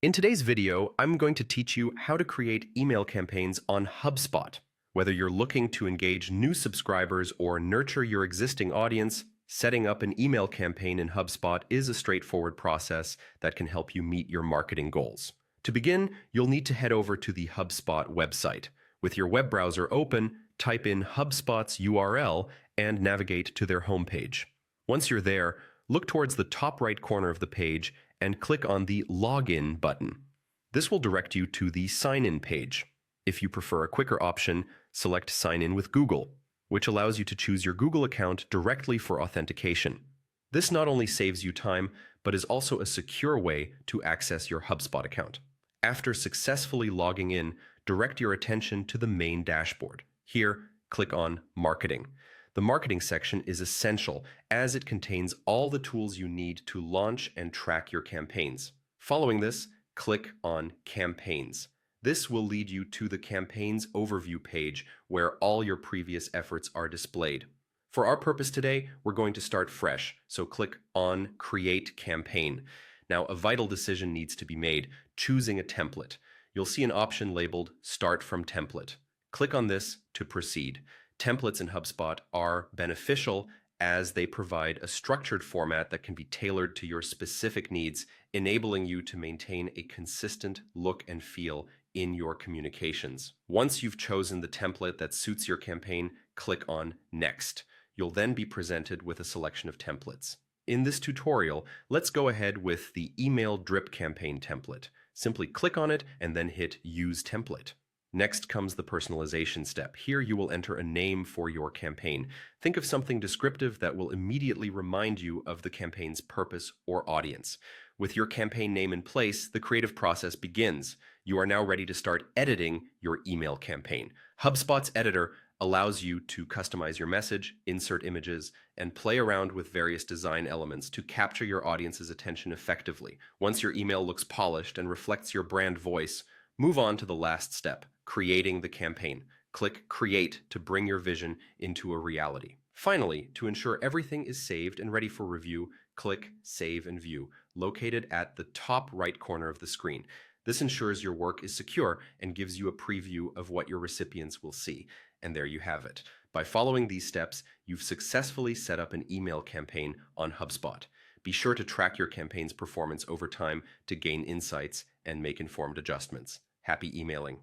In today's video, I'm going to teach you how to create email campaigns on HubSpot. Whether you're looking to engage new subscribers or nurture your existing audience, setting up an email campaign in HubSpot is a straightforward process that can help you meet your marketing goals. To begin, you'll need to head over to the HubSpot website. With your web browser open, type in HubSpot's URL and navigate to their homepage. Once you're there, look towards the top right corner of the page and click on the Login button. This will direct you to the Sign In page. If you prefer a quicker option, select Sign In with Google, which allows you to choose your Google account directly for authentication. This not only saves you time, but is also a secure way to access your HubSpot account. After successfully logging in, direct your attention to the main dashboard. Here, click on Marketing. The marketing section is essential as it contains all the tools you need to launch and track your campaigns. Following this, click on Campaigns. This will lead you to the Campaigns Overview page where all your previous efforts are displayed. For our purpose today, we're going to start fresh, so click on Create Campaign. Now, a vital decision needs to be made, choosing a template. You'll see an option labeled Start from Template. Click on this to proceed. Templates in HubSpot are beneficial as they provide a structured format that can be tailored to your specific needs, enabling you to maintain a consistent look and feel in your communications. Once you've chosen the template that suits your campaign, click on Next. You'll then be presented with a selection of templates. In this tutorial, let's go ahead with the Email Drip Campaign template. Simply click on it and then hit Use Template. Next comes the personalization step. Here you will enter a name for your campaign. Think of something descriptive that will immediately remind you of the campaign's purpose or audience. With your campaign name in place, the creative process begins. You are now ready to start editing your email campaign. HubSpot's editor allows you to customize your message, insert images, and play around with various design elements to capture your audience's attention effectively. Once your email looks polished and reflects your brand voice, move on to the last step, creating the campaign. Click Create to bring your vision into a reality. Finally, to ensure everything is saved and ready for review, click Save and View, located at the top right corner of the screen. This ensures your work is secure and gives you a preview of what your recipients will see. And there you have it. By following these steps, you've successfully set up an email campaign on HubSpot. Be sure to track your campaign's performance over time to gain insights and make informed adjustments. Happy emailing.